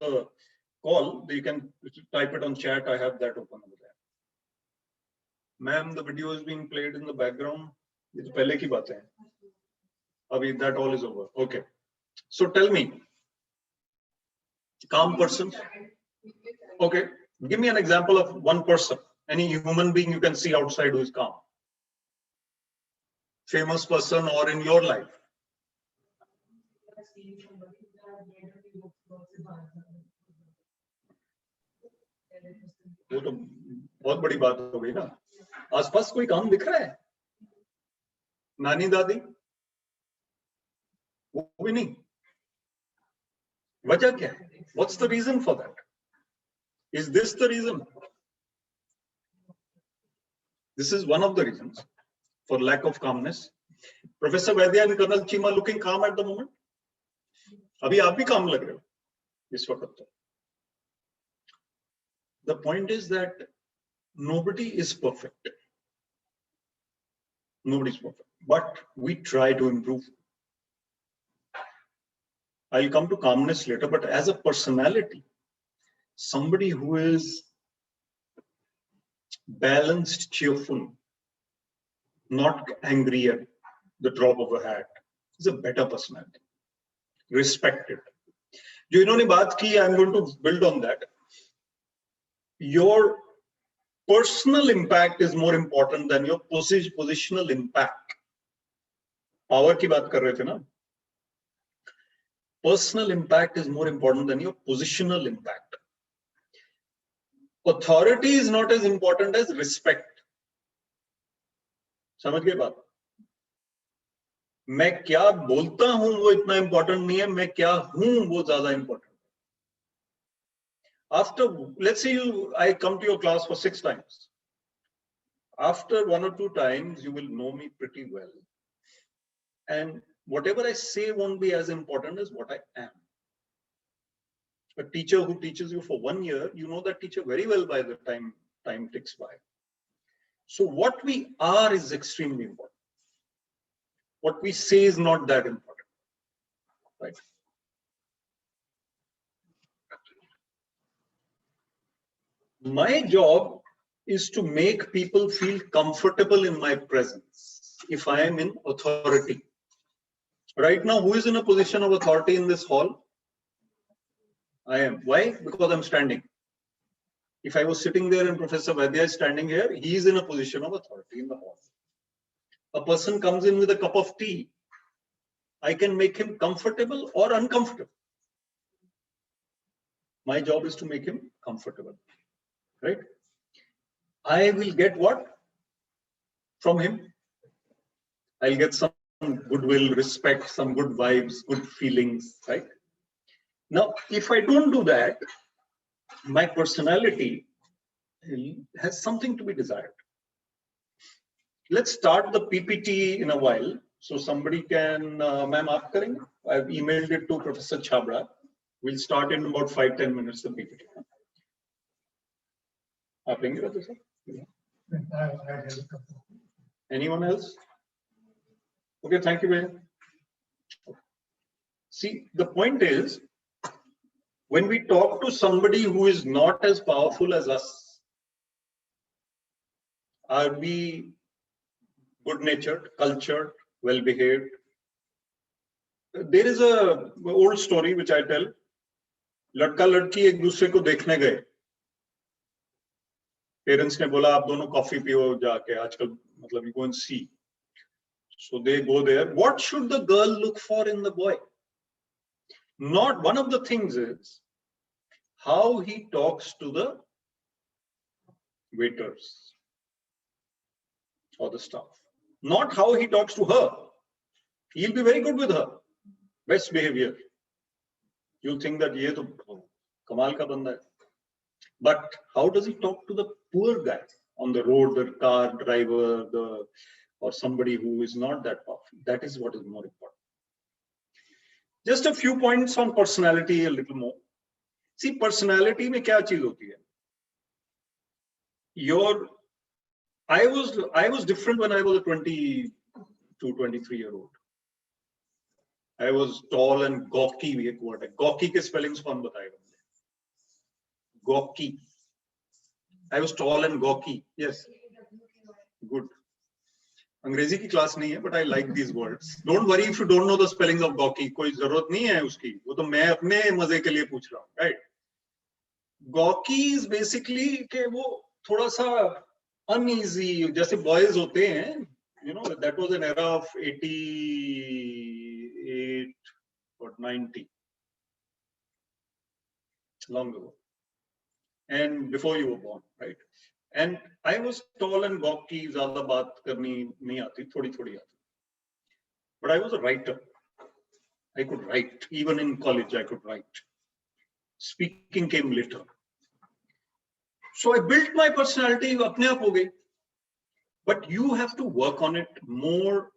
the call, you can type it on chat. I have that open over there. Ma'am, the video is being played in the background. It's pehle ki baat hai. Abhi that all is over. Okay. So tell me, calm person. Okay. Give me an example of one person, any human being you can see outside who is calm. Famous person or in your life. वो तो बहुत बड़ी बात हो गई ना. आसपास कोई काम दिख रहा है? नानी दादी? वो भी नहीं. वजह क्या है? What's the reason for that? Is this the reason? This is one of the reasons for lack of calmness. Professor Vaidya and Colonel Chima looking calm at the moment. अभी आप भी calm लग रहे हो इस वक्त तो. The point is that nobody is perfect. Nobody is perfect, but we try to improve. I'll come to calmness later, but as a personality, somebody who is balanced, cheerful, not angry at the drop of a hat, is a better personality. Respected. जो इन्होंने बात की, I'm going to build on that. Your personal impact is more important than your positional impact. Power की बात कर रहे थे ना? Personal impact is more important than your positional impact. Authority is not as important as respect. समझ गए बात? मैं क्या बोलता हूं वो इतना important नहीं है, मैं क्या हूं वो ज्यादा important. After, let's say I come to your class for 6 times. After 1 or 2 times, you will know me pretty well. And whatever I say won't be as important as what I am. A teacher who teaches you for 1 year, you know that teacher very well by the time ticks by. So what we are is extremely important. What we say is not that important, right? My job is to make people feel comfortable in my presence if I am in authority. Right now, who is in a position of authority in this hall? I am. Why? Because I'm standing. If I was sitting there and Professor Vaidya is standing here, he is in a position of authority in the hall. A person comes in with a cup of tea, I can make him comfortable or uncomfortable. My job is to make him comfortable. Right? I will get what from him? I'll get some goodwill, respect, some good vibes, good feelings, right? Now, if I don't do that, my personality has something to be desired. Let's start the PPT in a while. So somebody can, ma'am, aap karenge? I've emailed it to Professor Chhabra. We'll start in about 5-10 minutes, the PPT. Anyone else? Okay, thank you, man. See, the point is, when we talk to somebody who is not as powerful as us, are we good-natured, cultured, well-behaved? There is a old story which I tell. लड़का लड़की एक दूसरे को देखने गए. Parents ने बोला आप दोनों कॉफी पियो जाके, आजकल मतलब you go and see. So they go there. What should the girl look for in the boy? Not one of the things is how he talks to the waiters or the staff. Not how he talks to her. He'll be very good with her. Best behavior. You'll think that ye to kamal ka banda hai. But how does he talk to the poor guy on the road, the car driver, or somebody who is not that powerful? That is what is more important. Just a few points on personality, a little more. See, personality में क्या चीज होती है? I was different when I was a 22, 23-year-old. I was tall and gawky. एक word है. Gawky के spellings कौन बताएगा मुझे? Gawky. I was tall and gawky. Yes. Good. अंग्रेजी की क्लास नहीं है, but I like these words. Don't worry if you don't know the spellings of gawky. कोई जरूरत नहीं है उसकी. वो तो मैं अपने मजे के लिए पूछ रहा हूँ, right? Gawky is basically कि वो थोड़ा सा uneasy, जैसे boys होते हैं. You know, that was an era of 88 or 90, long ago, and before you were born, right? And I was tall and gawky, ज़्यादा बात करनी नहीं आती, थोड़ी थोड़ी आती. But I was a writer. I could write. Even in college, I could write. Speaking came later. So I built my personality. अपने आप हो गई. But you have to work on it more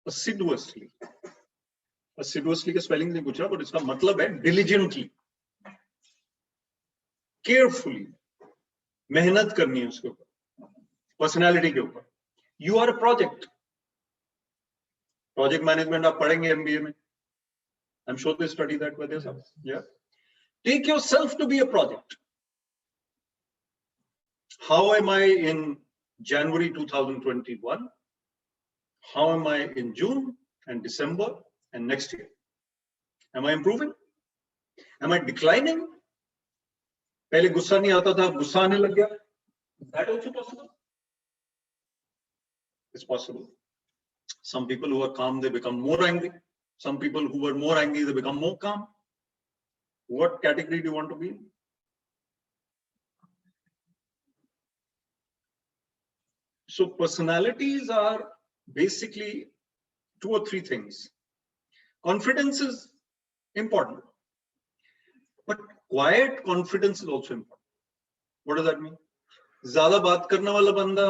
assiduously. Assiduously के spelling नहीं पूछ रहा, but इसका मतलब है diligently, carefully. मेहनत करनी है उसके ऊपर, पर्सनालिटी के ऊपर. You are a project. Project management आप पढ़ेंगे MBA में. I'm sure they study that with yourself. Yeah. Take yourself to be a project. How am I in January 2021? How am I in June and December and next year? Am I improving? Am I declining? पहले गुस्सा नहीं आता था, गुस्सा आने लग गया. Is that also possible? It's possible. Some people who are calm, they become more angry. Some people who were more angry, they become more calm. What category do you want to be in? So personalities are basically 2 or 3 things. Confidence is important, but quiet confidence is also important. What does that mean? ज़्यादा बात करने वाला बंदा,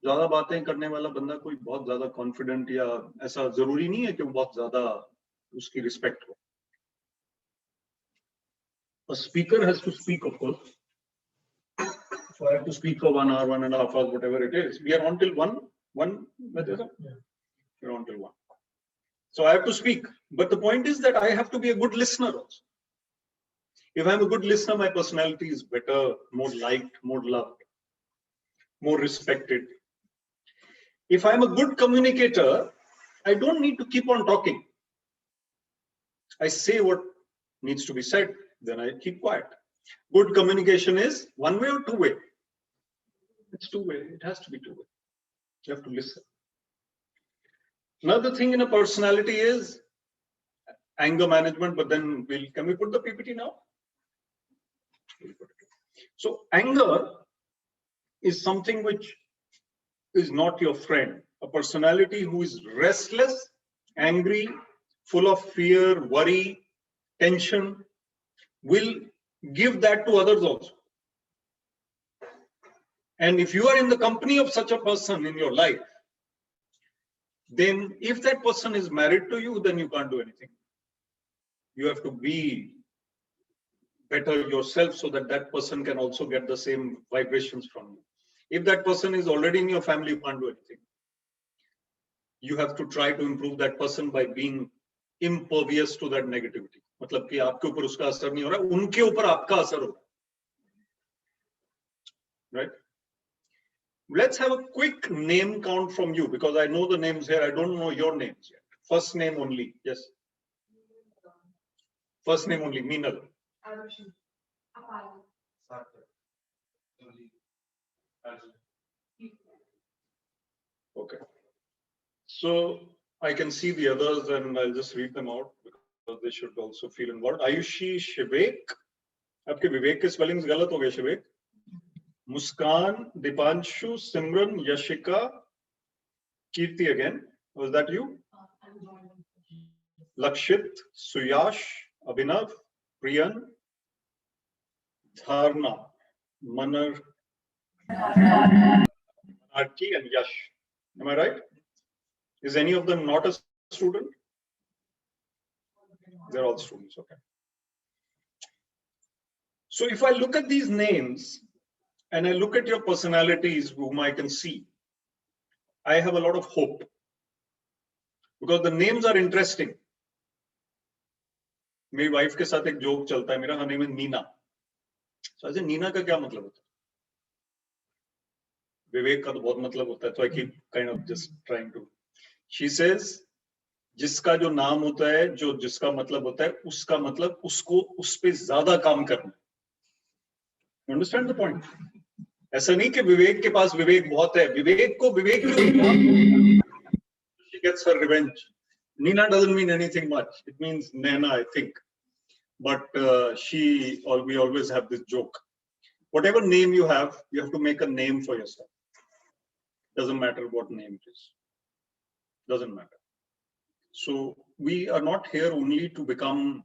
ज़्यादा बातें करने वाला बंदा कोई बहुत ज़्यादा confident या ऐसा जरूरी नहीं है कि वो बहुत ज़्यादा उसकी respect हो. A speaker has to speak, of course. So I have to speak for 1 hour, 1.5 hours, whatever it is. We are on till 1. Yeah. We're on till 1. So I have to speak. But the point is that I have to be a good listener also. If I'm a good listener, my personality is better, more liked, more loved, more respected. If I'm a good communicator, I don't need to keep on talking. I say what needs to be said, then I keep quiet. Good communication is 1 way or 2 way? It's 2 way. It has to be 2 way. You have to listen. Another thing in a personality is anger management, but then can we put the PPT now? So anger is something which is not your friend. A personality who is restless, angry, full of fear, worry, tension, will give that to others also. And if you are in the company of such a person in your life, then if that person is married to you, then you can't do anything. You have to be better yourself so that that person can also get the same vibrations from you. If that person is already in your family, you can't do anything. You have to try to improve that person by being impervious to that negativity. मतलब कि आपके ऊपर उसका असर नहीं हो रहा, उनके ऊपर आपका असर हो रहा. Right? Let's have a quick name count from you because I know the names here. I don't know your names yet. First name only. Yes. First name only. Meenal. Okay. So I can see the others and I'll just read them out because they should also feel involved. Ayushi Shivek. आपके विवेक के spellings गलत हो गए Shivek. Muskan, Dipanshu, Simran, Yashika, Kirti again. Was that you? Lakshit, Suyash, Abhinav, Priyan, Dharna, Manar, Manarki, and Yash. Am I right? Is any of them not a student? They're all students, okay. So if I look at these names, and I look at your personalities, whom I can see, I have a lot of hope because the names are interesting. मेरी wife के साथ एक joke चलता है मेरा. Her name is Neena. So I said, Neena का क्या मतलब होता है? विवेक का तो बहुत मतलब होता है. So I keep kind of just trying to. She says, जिसका जो नाम होता है, जो जिसका मतलब होता है, उसका मतलब उसको उस पे ज्यादा काम करना. Understand the point? ऐसा नहीं कि विवेक के पास विवेक बहुत है, विवेक को विवेक के ऊपर she gets her revenge. Nina doesn't mean anything much. It means Naina, I think. But we always have this joke. Whatever name you have to make a name for yourself. Doesn't matter what name it is. Doesn't matter. So we are not here only to become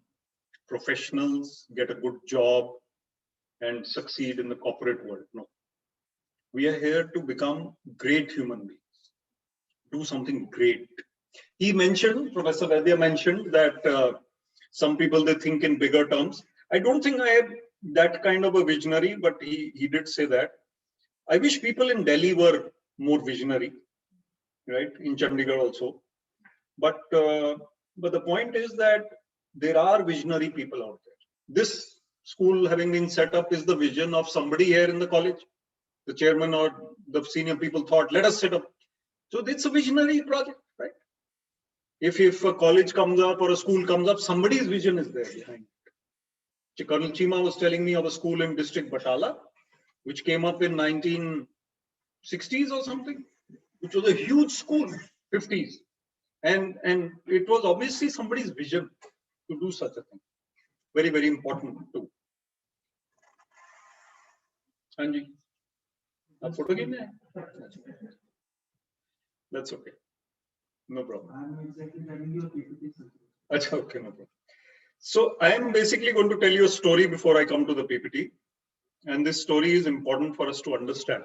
professionals, get a good job, and succeed in the corporate world. No. We are here to become great human beings. Do something great. He mentioned, Professor Vaidya mentioned that some people, they think in bigger terms. I don't think I am that kind of a visionary, but he did say that. I wish people in Delhi were more visionary, right? In Chandigarh also. But the point is that there are visionary people out there. This school having been set up is the vision of somebody here in the college. The chairman or the senior people thought, let us set up. So it's a visionary project, right? If a college comes up or a school comes up, somebody's vision is there behind it. Colonel Chima was telling me of a school in district Batala, which came up in 1960s or something, which was a huge school, 50s. And it was obviously somebody's vision to do such a thing. Very, very important too. Anji, photo game? That's okay. No problem. Okay, no problem. So I am basically going to tell you a story before I come to the PPT. And this story is important for us to understand.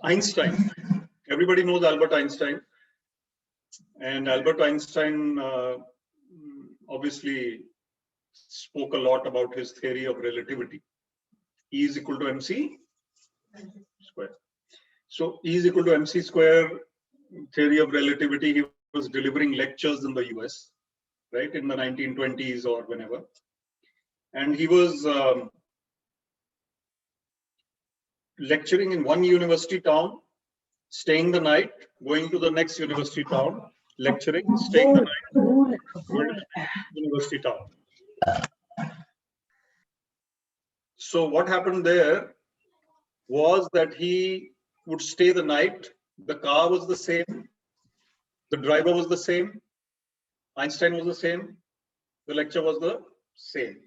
Einstein. Everybody knows Albert Einstein. And Albert Einstein obviously spoke a lot about his theory of relativity. E is equal to mc square. So E is equal to mc square, theory of relativity. He was delivering lectures in the US, right, in the 1920s or whenever. And he was lecturing in one university town, staying the night, going to the next university town, lecturing, staying the night, going to the university town. So what happened there was that he would stay the night. The car was the same. The driver was the same. Einstein was the same. The lecture was the same.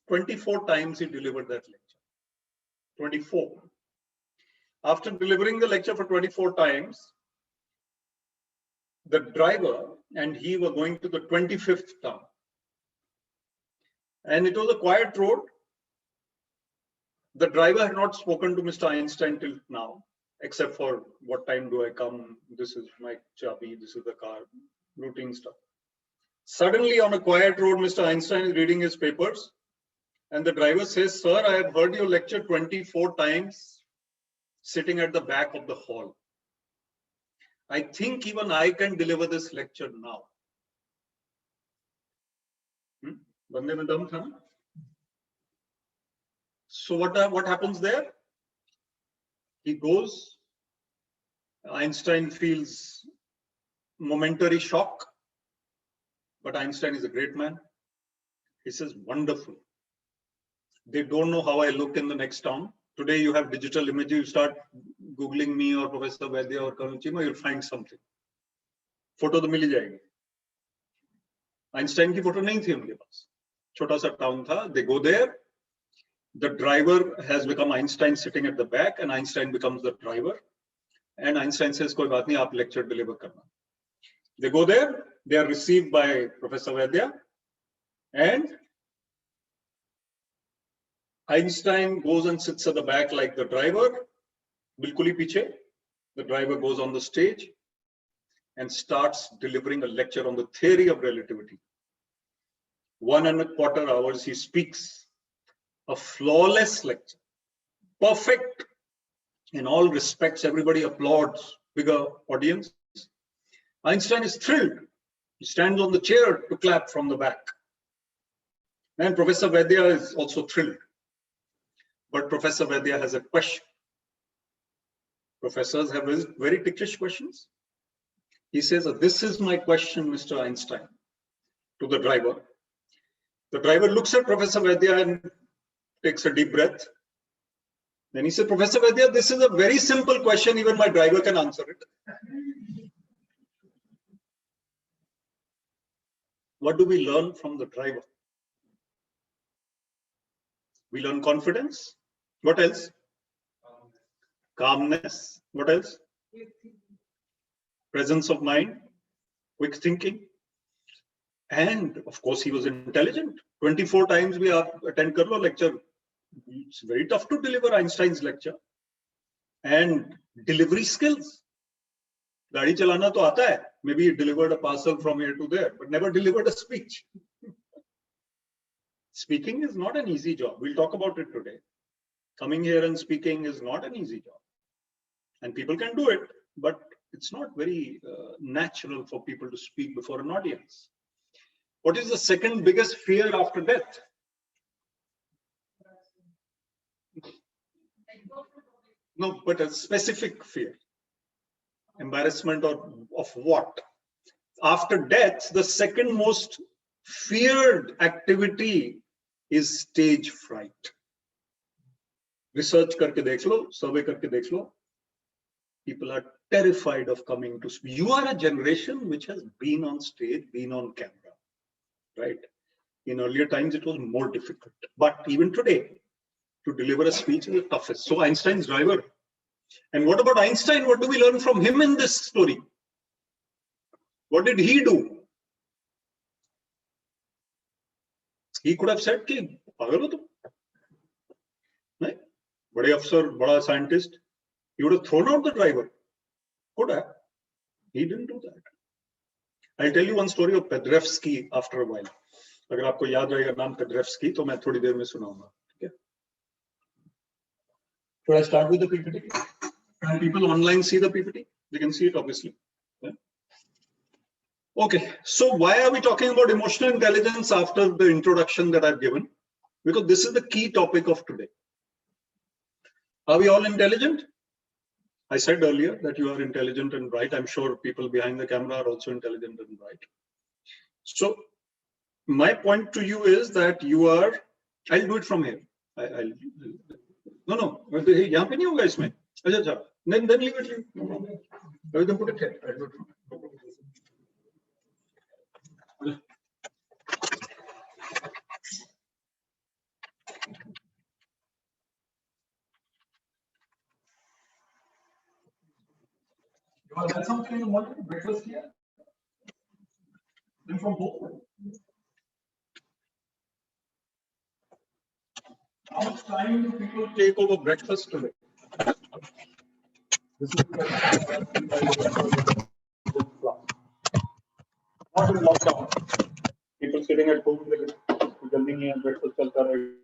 24 times he delivered that lecture. 24. After delivering the lecture for 24 times, the driver and he were going to the 25th town. And it was a quiet road. The driver had not spoken to Mr. Einstein till now, except for what time do I come? This is my chabi, this is the car, routine stuff. Suddenly on a quiet road, Mr. Einstein is reading his papers. And the driver says, sir, I have heard your lecture 24 times sitting at the back of the hall. I think even I can deliver this lecture now. Bande mein dam tha na? So what happens there? He goes, Einstein feels momentary shock, but Einstein is a great man. He says, wonderful. They don't know how I look in the next town. Today you have digital images, you start Googling me or Professor Vaidya or Colonel Chima, you'll find something. Photo to mil jayegi. Einstein ki photo nahi thi unke paas. Chota sa town tha, they go there. The driver has become Einstein sitting at the back and Einstein becomes the driver. And Einstein says, koi baat nahi, aap lecture deliver karna. They go there, they are received by Professor Vaidya and Einstein goes and sits at the back like the driver, bilkul hi piche. The driver goes on the stage and starts delivering a lecture on the theory of relativity. 1.25 hours he speaks. A flawless lecture, perfect in all respects. Everybody applauds, bigger audience. Einstein is thrilled. He stands on the chair to clap from the back. And Professor Vaidya is also thrilled. But Professor Vaidya has a question. Professors have very ticklish questions. He says, this is my question, Mr. Einstein, to the driver. The driver looks at Professor Vaidya and takes a deep breath. Then he said, Professor Vaidya, this is a very simple question. Even my driver can answer it. What do we learn from the driver? We learn confidence. What else? Calmness. What else? Presence of mind, quick thinking. And of course, he was intelligent. 24 times we attend Karlo lecture. It's very tough to deliver Einstein's lecture. And delivery skills. Gaadi chalana to aata hai. Maybe he delivered a parcel from here to there, but never delivered a speech. Speaking is not an easy job. We'll talk about it today. Coming here and speaking is not an easy job. And people can do it, but it's not very natural for people to speak before an audience. What is the second biggest fear after death? No, but a specific fear. Embarrassment or of what? After death, the second most feared activity is stage fright. Research karke dekh lo, survey karke dekh lo. People are terrified of coming to speak. You are a generation which has been on stage, been on camera, right? In earlier times, it was more difficult. But even today, to deliver a speech is the toughest. So Einstein's driver. And what about Einstein? What do we learn from him in this story? What did he do? He could have said, "Ki pagal ho tum?" Nahin? Bade afsar, bada scientist. He would have thrown out the driver. Could have. He didn't do that. I'll tell you one story of Pedrevsky after a while. अगर आपको याद रहेगा नाम Pedrevsky, तो मैं थोड़ी देर में सुनाऊंगा. ठीक है? Should I start with the PPT? Can people online see the PPT? They can see it obviously. Yeah. Okay, so why are we talking about emotional intelligence after the introduction that I've given? Because this is the key topic of today. Are we all intelligent? I said earlier that you are intelligent and bright. I'm sure people behind the camera are also intelligent and bright. So my point to you is that you are, I'll do it from here. No, यहाँ पे नहीं होगा इसमें. अच्छा, then leave it. We can put it here. I'll do it from here. You all had something in the morning? Breakfast here? Then from home? How much time do people take over breakfast today? This is not in lockdown. People sitting at home, jaldi nahi hai, breakfast chalta rahe.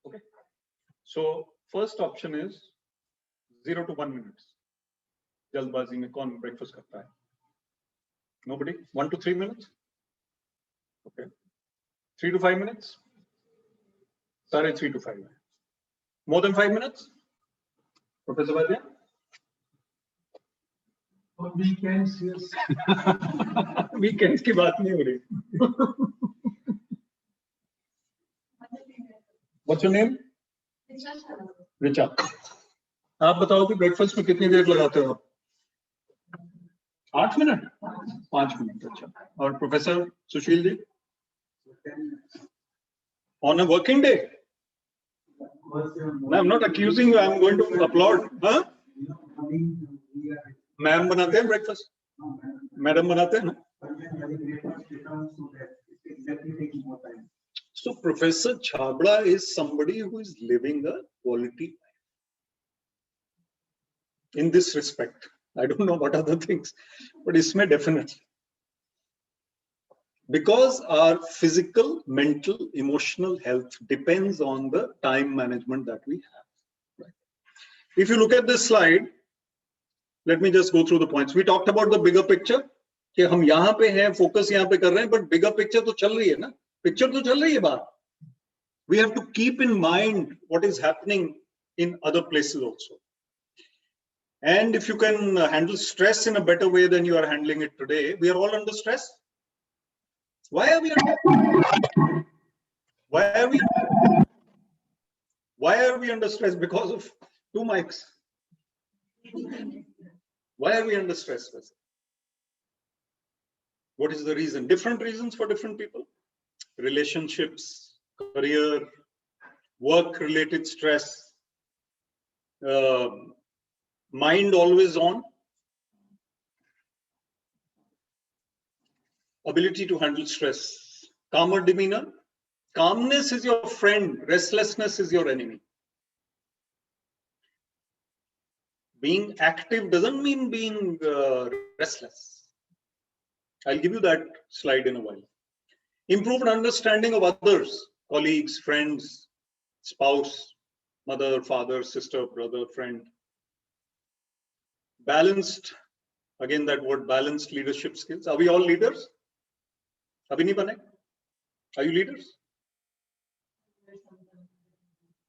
Okay. So first option is 0 to 1 minutes. जल्दबाजी में कौन breakfast करता है? Nobody? 1 to 3 minutes? Okay. 3 to 5 minutes? Sorry, 3 to 5. More than 5 minutes? Professor Vaidya? On weekends, yes. Weekends की बात नहीं हो रही. What's your name? Richa. आप बताओ कि ब्रेकफास्ट में कितनी देर लगाते हो? 8 मिनट? 5 मिनट. अच्छा. और professor Sushil ji? On a working day? No, I'm not accusing you. I'm going to applaud. Huh? Ma'am बनाते हैं ब्रेकफास्ट? मैडम बनाते हैं ना? So Professor Chhabra is somebody who is living a quality life in this respect. I don't know what other things, but isme definitely. Because our physical, mental, emotional health depends on the time management that we have. Right? If you look at this slide, let me just go through the points. We talked about the bigger picture. कि हम यहाँ पे हैं, focus यहाँ पे कर रहे हैं, but bigger picture तो चल रही है ना? Picture तो चल रही है बाहर. We have to keep in mind what is happening in other places also. And if you can handle stress in a better way than you are handling it today, we are all under stress. Why are we under stress? Because of two mics. Why are we under stress? What is the reason? Different reasons for different people. Relationships, career, work-related stress, mind always on, ability to handle stress, calmer demeanor. Calmness is your friend, restlessness is your enemy. Being active doesn't mean being restless. I'll give you that slide in a while. Improved understanding of others, colleagues, friends, spouse, mother, father, sister, brother, friend. Balanced, again that word, balanced leadership skills. Are we all leaders? Abhi nahi bane? Are you leaders?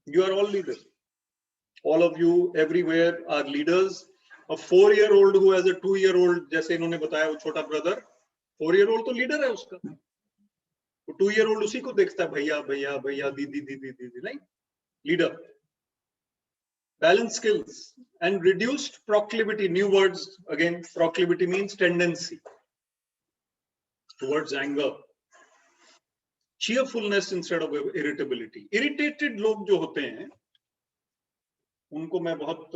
You are all leaders. All of you everywhere are leaders. A 4-year-old who has a 2-year-old, जैसे इन्होंने बताया वो छोटा brother, 4-year-old तो leader है उसका. वो 2-year-old उसी को देखता है, भैया भैया भैया, दीदी दीदी दीदी, नहीं? Leader. Balanced skills and reduced proclivity. New words again. Proclivity means tendency towards anger. Cheerfulness instead of irritability. Irritated लोग जो होते हैं, उनको मैं बहुत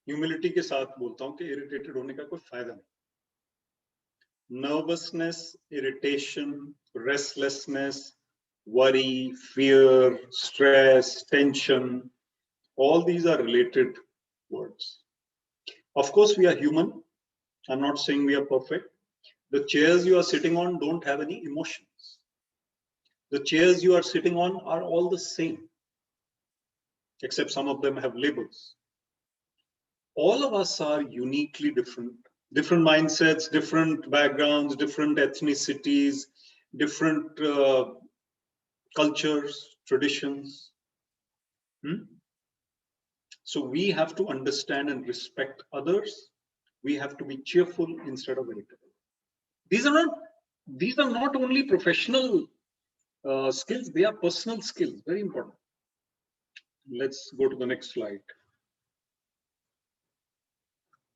ह्यूमिलिटी के साथ बोलता हूँ कि इरिटेटेड होने का कोई फायदा नहीं. Nervousness, irritation, restlessness, worry, fear, stress, tension, all these are related words. Of course, we are human. I'm not saying we are perfect. The chairs you are sitting on don't have any emotions. The chairs you are sitting on are all the same, except some of them have labels. All of us are uniquely different. Different mindsets, different backgrounds, different ethnicities, different cultures, traditions. So we have to understand and respect others. We have to be cheerful instead of irritable. These are not only professional skills, they are personal skills, very important. Let's go to the next slide.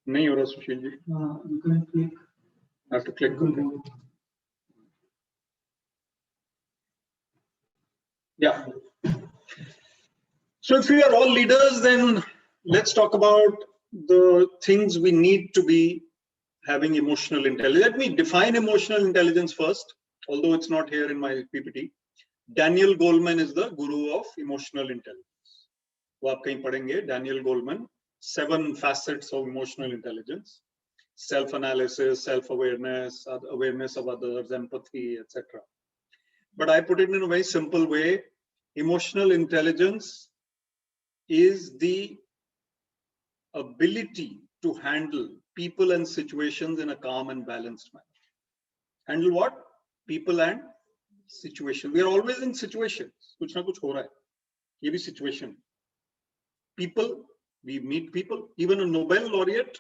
नहीं हो रहा Sushil ji? You can click. I have to click. Okay. Yeah. So if we are all leaders, then let's talk about the things we need to be having emotional intelligence. Let me define emotional intelligence first, although it's not here in my PPT. Daniel Goleman is the guru of emotional intelligence. वो आप कहीं पढ़ेंगे, Daniel Goleman. 7 facets of emotional intelligence: self-analysis, self-awareness, awareness of others, empathy, etc. But I put it in a very simple way. Emotional intelligence is the ability to handle people and situations in a calm and balanced manner. Handle what? People and situation. We are always in situations. कुछ ना कुछ हो रहा है. ये भी situation. People. We meet people, even a Nobel laureate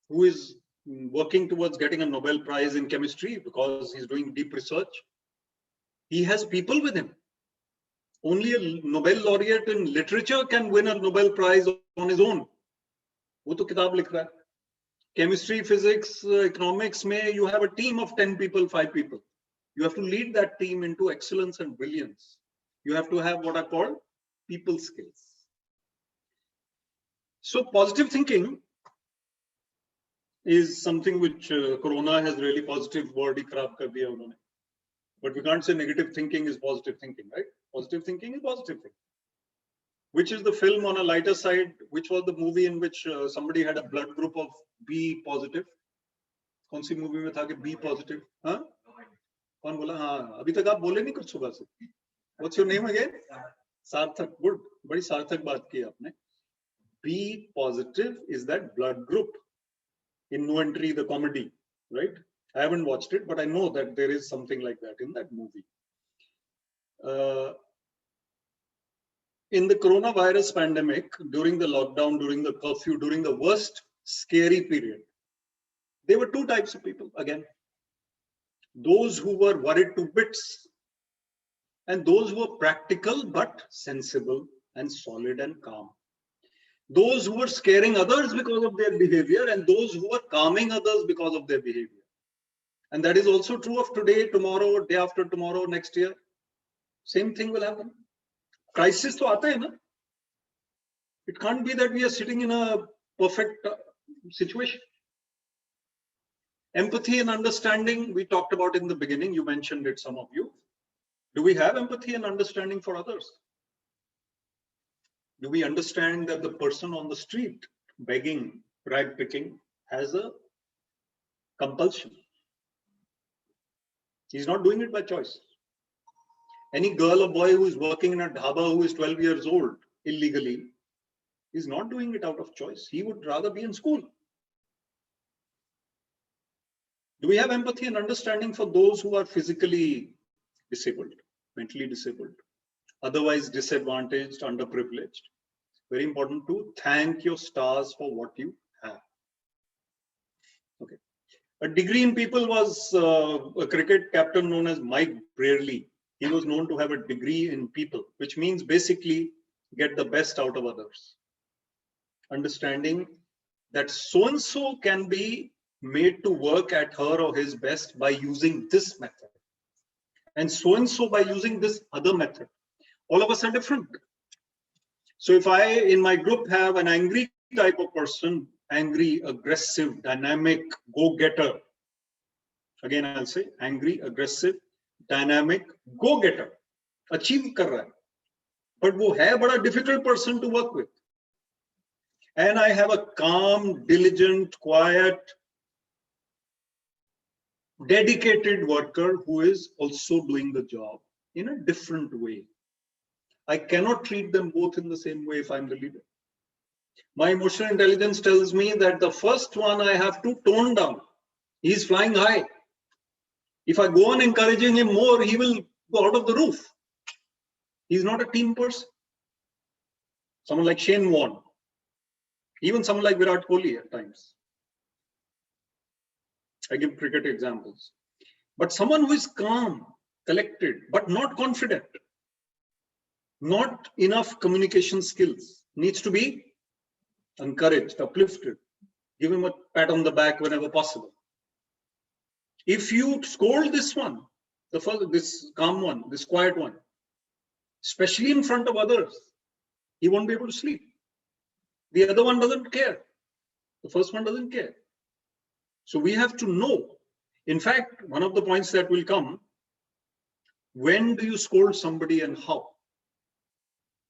who is working towards getting a Nobel Prize in chemistry because he's doing deep research. He has people with him. Only a Nobel laureate in literature can win a Nobel Prize on his own. वो तो किताब लिख रहा है. Chemistry, physics, economics में you have a team of 10 people, 5 people. You have to lead that team into excellence and brilliance. You have to have what are called people skills. So positive thinking is something which Corona has really positive word ही खराब कर दिया उन्होंने. But we can't say negative thinking is positive thinking, right? Positive thinking is positive thinking. Which is the film on a lighter side? Which was the movie in which somebody had a blood group of B positive? कौन सी movie में था कि B positive? हाँ? कौन बोला? हाँ, अभी तक आप बोले नहीं कुछ सुबह से. What's your name again? सार्थक. Good. बड़ी सार्थक बात की आपने. B positive is that blood group in No Entry, the comedy, right? I haven't watched it, but I know that there is something like that in that movie. In the coronavirus pandemic, during the lockdown, during the curfew, during the worst scary period, there were two types of people again. Those who were worried to bits and those who were practical but sensible and solid and calm. Those who were scaring others because of their behavior and those who were calming others because of their behavior. And that is also true of today, tomorrow, day after tomorrow, next year. Same thing will happen. Crisis to aata hai na. It can't be that we are sitting in a perfect situation. Empathy and understanding, we talked about in the beginning. You mentioned it, some of you. Do we have empathy and understanding for others? Do we understand that the person on the street begging, rag picking has a compulsion? He's not doing it by choice. Any girl or boy who is working in a dhaba who is 12 years old illegally is not doing it out of choice. He would rather be in school. Do we have empathy and understanding for those who are physically disabled, mentally disabled, otherwise disadvantaged, underprivileged? Very important to thank your stars for what you have. Okay. A degree in people was a cricket captain known as Mike Brearley. He was known to have a degree in people, which means basically get the best out of others. Understanding that so-and-so can be made to work at her or his best by using this method. And so-and-so by using this other method. All of us are different. So if I, in my group, have an angry type of person, angry, aggressive, dynamic, go-getter. Again, I'll say angry, aggressive, dynamic, go-getter. Achieve kar raha hai. But wo hai bada difficult person to work with. And I have a calm, diligent, quiet, dedicated worker who is also doing the job in a different way. I cannot treat them both in the same way if I'm the leader. My emotional intelligence tells me that the first one I have to tone down. He's flying high. If I go on encouraging him more, he will go out of the roof. He's not a team person. Someone like Shane Warne. Even someone like Virat Kohli at times. I give cricket examples. But someone who is calm, collected, but not confident, not enough communication skills, needs to be encouraged, uplifted, give him a pat on the back whenever possible. If you scold this one, the first, this calm one, this quiet one, especially in front of others, he won't be able to sleep. The other one doesn't care. The first one doesn't care. So we have to know. In fact, one of the points that will come, when do you scold somebody and how?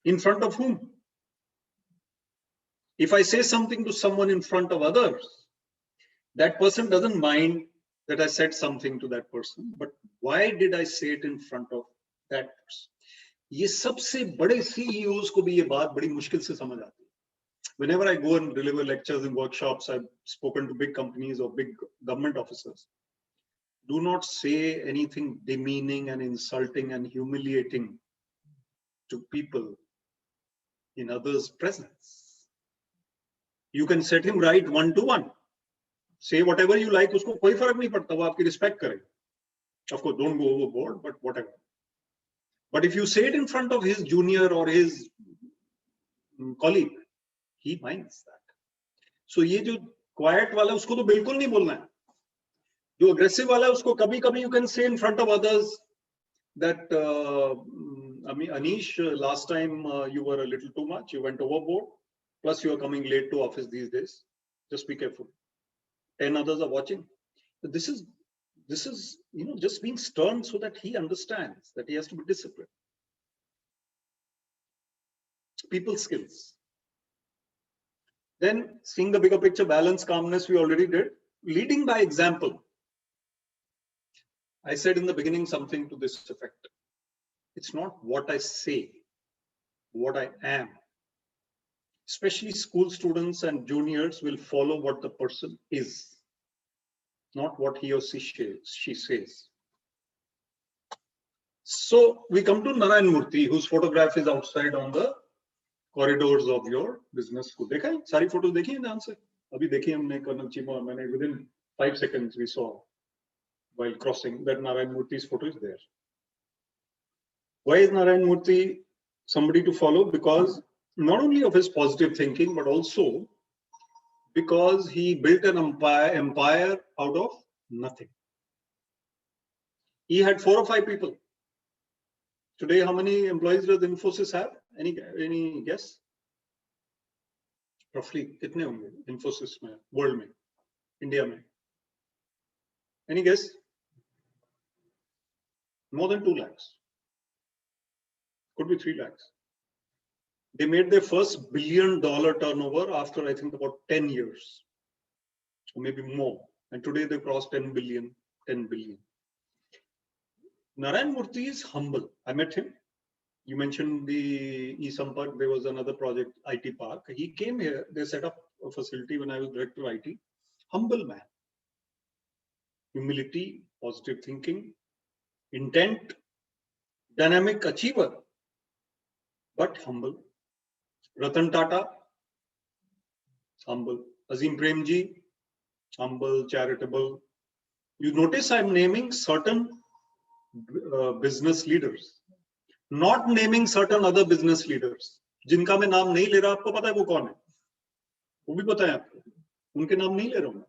In front of whom? If I say something to someone in front of others, that person doesn't mind that I said something to that person, but why did I say it in front of that person? ये सबसे बड़े CEOs को भी ये बात बड़ी मुश्किल से समझ आती है. Whenever I go and deliver lectures and workshops, I've spoken to big companies or big government officers. Do not say anything demeaning and insulting and humiliating to people in others' presence. You can set him right one-to-one. Say whatever you like, उसको कोई फर्क नहीं पड़ता, वो आपकी respect करे. Of course, don't go overboard, but whatever. But if you say it in front of his junior or his colleague, he minds that. So ये जो quiet वाला उसको तो बिल्कुल नहीं बोलना है. जो aggressive वाला उसको कभी-कभी you can say in front of others that Anish, last time you were a little too much, you went overboard. Plus you are coming late to office these days. Just be careful. 10 others are watching. This is This is, just being stern so that he understands that he has to be disciplined. People skills. Then seeing the bigger picture, balance, calmness, we already did. Leading by example. I said in the beginning something to this effect. It's not what I say, what I am. Especially school students and juniors will follow what the person is, not what he or she says. So we come to Narayan Murthy, whose photograph is outside on the corridors of your business school. देखा है? सारी photos देखी हैं ध्यान से? अभी देखी हमने कर्नल चीमा, मैंने within 5 seconds we saw while crossing that Narayan Murthy's photo is there. Why is Narayan Murthy somebody to follow? Because not only of his positive thinking, but also because he built an empire out of nothing. He had 4 or 5 people. Today, how many employees does Infosys have? Any guess? Roughly, कितने होंगे Infosys में, world में, India में? Any guess? More than 2 lakhs. Could be 3 lakhs. They made their first $1 billion turnover after, I think, about 10 years, or maybe more. And today they crossed 10 billion. Narayan Murthy is humble. I met him. You mentioned the eSampark. There was another project, IT Park. He came here. They set up a facility when I was director of IT. Humble man. Humility, positive thinking, intent, dynamic achiever, but humble. Ratan Tata, humble. Azim Premji, humble, charitable. You notice I'm naming certain business leaders, not naming certain other business leaders. जिनका मैं नाम नहीं ले रहा, आपको पता है वो कौन है? वो भी पता है आपको. उनके नाम नहीं ले रहा हूं मैं.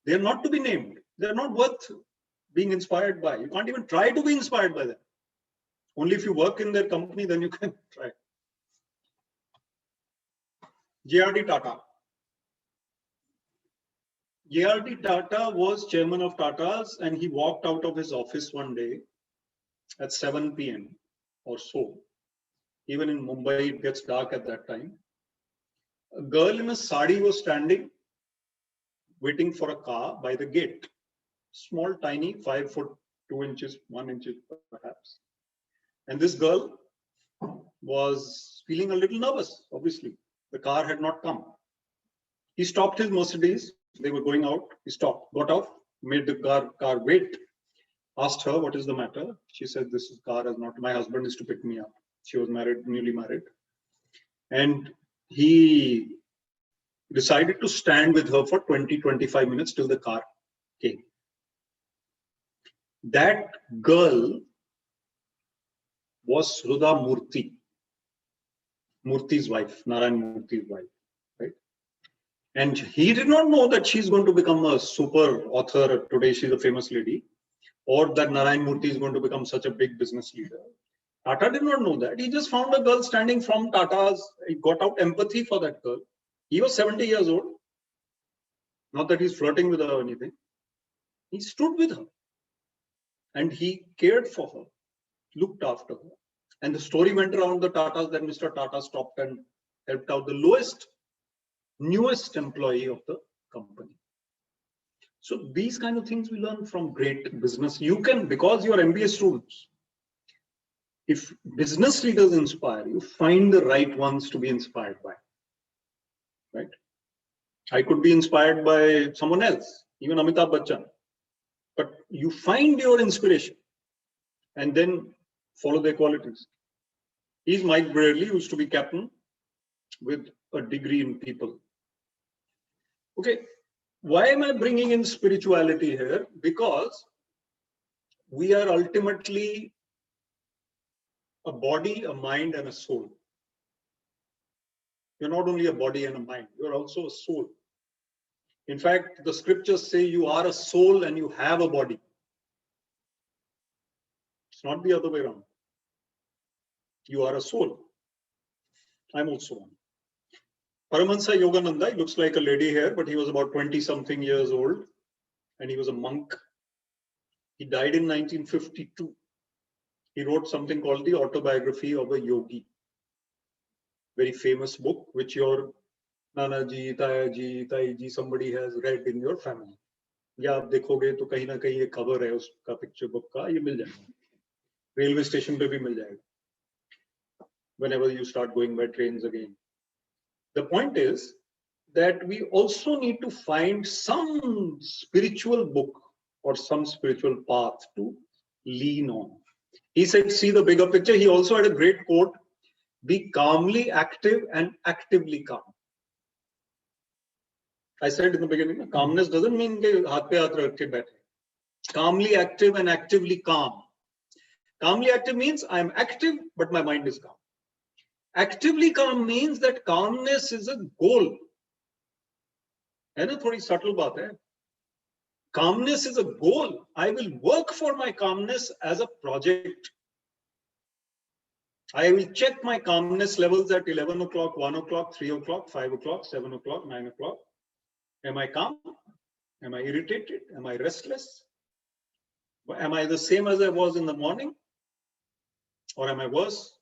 They are not to be named. They are not worth being inspired by. You can't even try to be inspired by them. Only if you work in their company, then you can try. J.R.D. Tata. J.R.D. Tata was chairman of Tata's, and he walked out of his office one day at 7 p.m. or so. Even in Mumbai, it gets dark at that time. A girl in a sari was standing, waiting for a car by the gate. Small, tiny, 5 foot, 2 inches, 1 inch perhaps. And this girl was feeling a little nervous, obviously. The car had not come. He stopped his Mercedes. They were going out. He stopped, got off, made the car wait, asked her, what is the matter? She said, this car is not, my husband is to pick me up. She was married, newly married. And he decided to stand with her for 20-25 minutes till the car came. That girl was Sudha Murthy, Murthy's wife, Narayan Murthy's wife, right? And he did not know that she's going to become a super author. Today she's a famous lady, or that Narayan Murthy is going to become such a big business leader. Tata did not know that. He just found a girl standing from Tata's. He got out empathy for that girl. He was 70 years old. Not that he's flirting with her or anything. He stood with her. And he cared for her, looked after her. And the story went around the Tatas that Mr. Tata stopped and helped out the lowest, newest employee of the company. So these kind of things we learn from great business. You can, because you are MBA students, if business leaders inspire you, find the right ones to be inspired by, right? I could be inspired by someone else, even Amitabh Bachchan. But you find your inspiration and then follow their qualities. He's Mike Brearley, who used to be captain with a degree in people. Okay, why am I bringing in spirituality here? Because we are ultimately a body, a mind, and a soul. You're not only a body and a mind, you're also a soul. In fact, the scriptures say you are a soul and you have a body. It's not the other way around. You are a soul. I'm also one. Paramahansa Yogananda, he looks like a lady here, but he was about 20-something years old. And he was a monk. He died in 1952. He wrote something called the Autobiography of a Yogi. Very famous book, which your Nana ji, Taya ji, Tai ji, somebody has read in your family. या आप देखोगे तो कहीं ना कहीं ये cover है उसका पिक्चर बुक का, ये मिल जाएगा, रेलवे स्टेशन पे भी मिल जाएगा, whenever you start going by trains again. The point is that we also need to find some spiritual book or some spiritual path to lean on. He said, see the bigger picture. He also had a great quote, be calmly active and actively calm. I said in the beginning, calmness doesn't mean that haath pe haath rakh ke baithe. Calmly active and actively calm. Calmly active means I am active, but my mind is calm. Actively calm means that calmness is a goal. है ना, थोड़ी subtle बात है. Calmness is a goal. I will work for my calmness as a project. I will check my calmness levels at 11 o'clock, 1 o'clock, 3 o'clock, 5 o'clock, 7 o'clock, 9 o'clock. Am I calm? Am I irritated? Am I restless? Am I the same as I was in the morning? Or am I worse?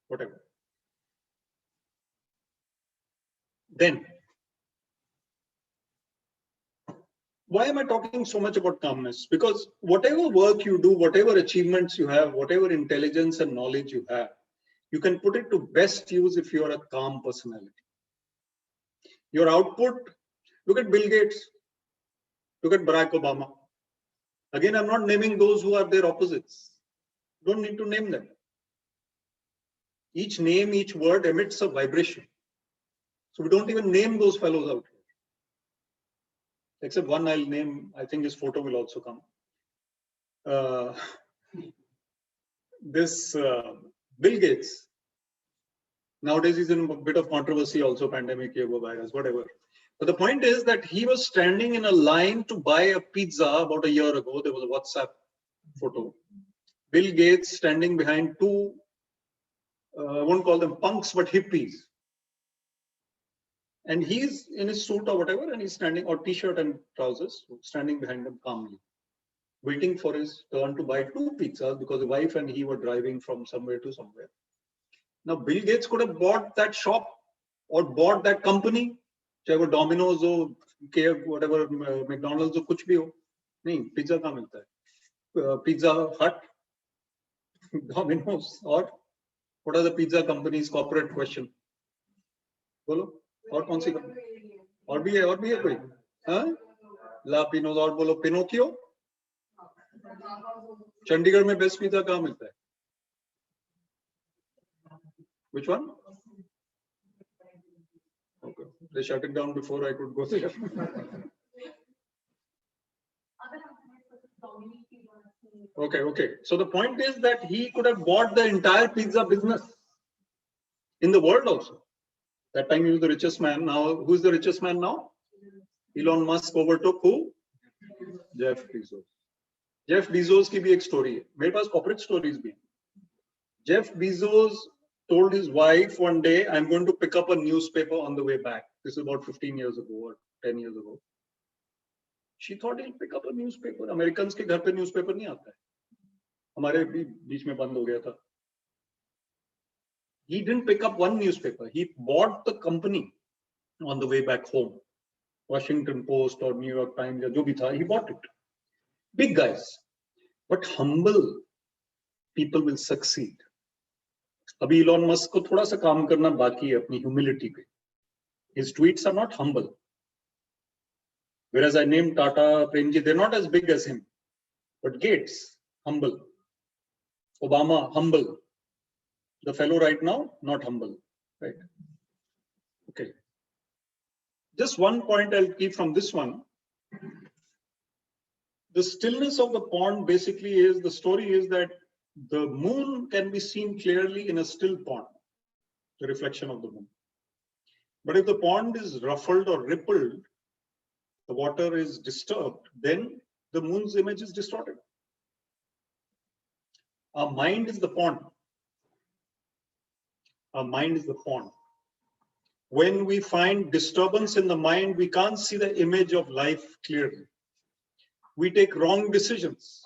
Whatever. Then, why am I talking so much about calmness? Because whatever work you do, whatever achievements you have, whatever intelligence and knowledge you have, you can put it to best use if you are a calm personality. Your output, look at Bill Gates, look at Barack Obama. Again, I'm not naming those who are their opposites. Don't need to name them. Each name, each word emits a vibration. So we don't even name those fellows out here. Except one I'll name, I think his photo will also come. Bill Gates. Nowadays he's in a bit of controversy also, pandemic, virus, whatever. But the point is that he was standing in a line to buy a pizza about a year ago. There was a WhatsApp photo. Bill Gates standing behind two, I won't call them punks, but hippies. And he's in his suit or whatever, and he's standing, or t-shirt and trousers, standing behind them calmly, waiting for his turn to buy two pizzas because the wife and he were driving from somewhere to somewhere. Now, Bill Gates could have bought that shop or bought that company, चाहे वो Domino's हो, KF, whatever, McDonald's हो, कुछ भी हो. नहीं, pizza कहाँ मिलता है? Pizza Hut, Domino's, or what are the pizza companies' corporate question? बोलो, और कौन सी कंपनी? और भी है कोई? हाँ? ला पिनोज, और बोलो पिनोकियो. चंडीगढ़ में बेस्ट पिज्जा कहाँ मिलता है? Which one? Okay, they shut it down before I could go there. Okay. So the point is that he could have bought the entire pizza business in the world also. That time he was the richest man. Now, who's the richest man now? Elon Musk overtook who? Jeff Bezos. Jeff Bezos की भी एक story है. मेरे पास corporate stories भी. Jeff Bezos told his wife one day, I'm going to pick up a newspaper on the way back. This is about 15 years ago or 10 years ago. She thought he'll pick up a newspaper. Americans के घर पे newspaper नहीं आता है. हमारे भी बीच में बंद हो गया था. He didn't pick up one newspaper. He bought the company on the way back home. Washington Post or New York Times, जो भी था, he bought it. Big guys. But humble people will succeed. अभी Elon Musk को थोड़ा सा काम करना बाकी है अपनी humility पे. His tweets are not humble. Whereas I named Tata, Premji, they're not as big as him. But Gates, humble. Obama, humble. The fellow right now, not humble. Right? Okay. Just one point I'll keep from this one. The stillness of the pond basically is, the story is that the moon can be seen clearly in a still pond, the reflection of the moon. But if the pond is ruffled or rippled, the water is disturbed, then the moon's image is distorted. Our mind is the pond. Our mind is the pond. When we find disturbance in the mind, we can't see the image of life clearly. We take wrong decisions.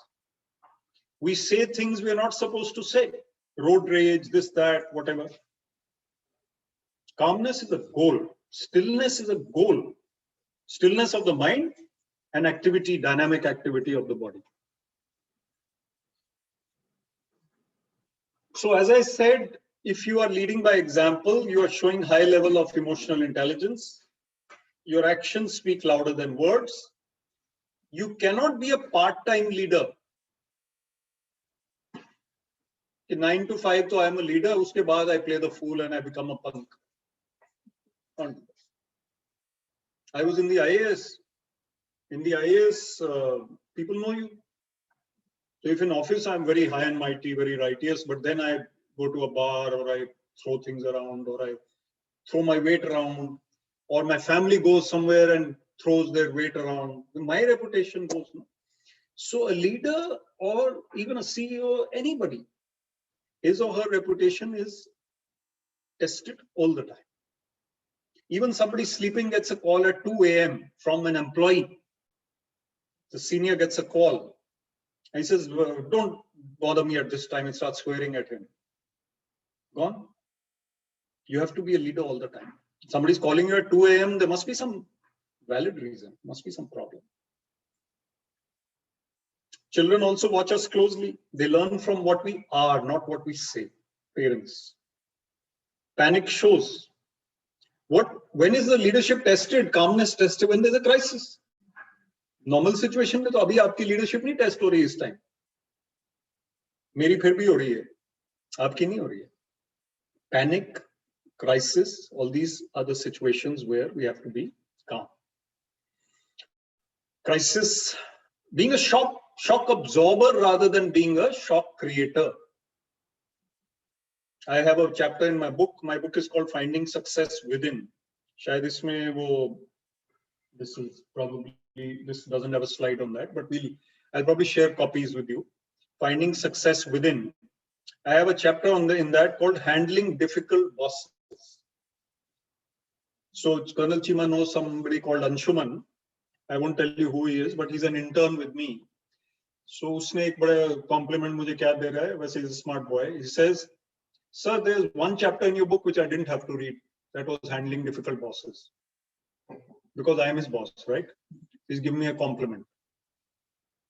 We say things we are not supposed to say. Road rage, this, that, whatever. Calmness is a goal. Stillness is a goal. Stillness of the mind and activity, dynamic activity of the body. So as I said, if you are leading by example, you are showing high level of emotional intelligence. Your actions speak louder than words. You cannot be a part-time leader. 9 to 5 तो I am a leader, उसके बाद I play the fool and I become a punk. I was in the IAS. In the IAS, people know you. So if in office I'm very high and mighty, very righteous, but then I go to a bar or I throw things around or I throw my weight around, or my family goes somewhere and throws their weight around, my reputation goes. No? So a leader or even a CEO, anybody, his or her reputation is tested all the time. Even somebody sleeping gets a call at 2 a.m. from an employee. The senior gets a call. And he says, well, don't bother me at this time, and starts swearing at him. Gone. You have to be a leader all the time. Somebody's calling you at 2 a.m. There must be some valid reason, must be some problem. Children also watch us closely. They learn from what we are, not what we say. Parents. Panic shows. When is the leadership tested? Calmness tested when there's a crisis. Normal situation में तो अभी आपकी leadership नहीं test हो रही इस time. मेरी फिर भी हो रही है. आपकी नहीं हो रही है. Panic, crisis, all these are the situations where we have to be calm. Crisis, being a shock absorber rather than being a shock creator. I have a chapter in my book. My book is called Finding Success Within. शायद इसमें वो, this doesn't have a slide on that, but I'll probably share copies with you. Finding Success Within. I have a chapter in that called Handling Difficult Bosses. So Colonel Chima knows somebody called Anshuman. I won't tell you who he is, but he's an intern with me. So उसने एक बड़ा compliment मुझे क्या दे रहा है? वैसे he's a smart boy. He says, "Sir, there's one chapter in your book which I didn't have to read. That was Handling Difficult Bosses. Because I am his boss, right? He's giving me a compliment.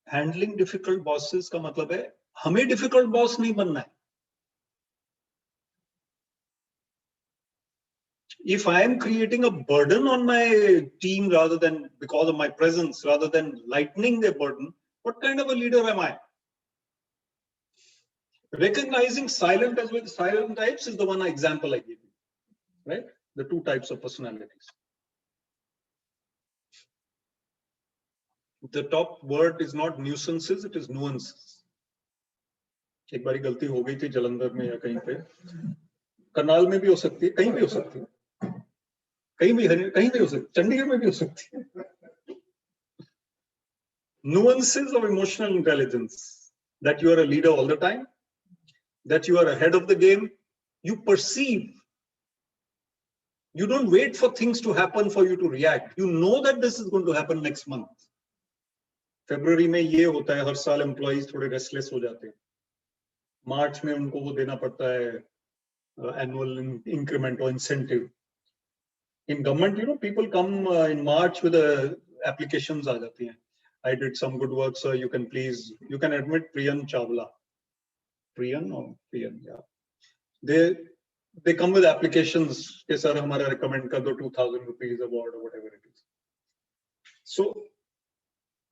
Handling difficult bosses का मतलब है हमें difficult boss नहीं बनना है. If I am creating a burden on my team rather than because of my presence, rather than lightening their burden, what kind of a leader am I? Recognizing silent as well silent types is the one example I gave you, right? The two types of personalities. The top word is not nuisances, it is nuances. एक बारी गलती हो गई थी जलंधर में या कहीं पे, करनाल में भी हो सकती है, कहीं भी हो सकती है, कहीं भी हो सकती है, चंडीगढ़ में भी हो सकती है. Nuances of emotional intelligence, that you are a leader all the time, that you are ahead of the game, you perceive. You don't wait for things to happen for you to react. You know that this is going to happen next month. February में ये होता है, हर साल employees थोड़े restless हो जाते हैं. March में उनको वो देना पड़ता है annual increment or incentive. In government, you know, people come in March with applications आ जाती हैं. I did some good work, sir. You can admit Priyan Chawla. Priyan or Priyan, yeah. They come with applications. Ke sir, hamara recommend kar do 2,000 rupees award or whatever it is. So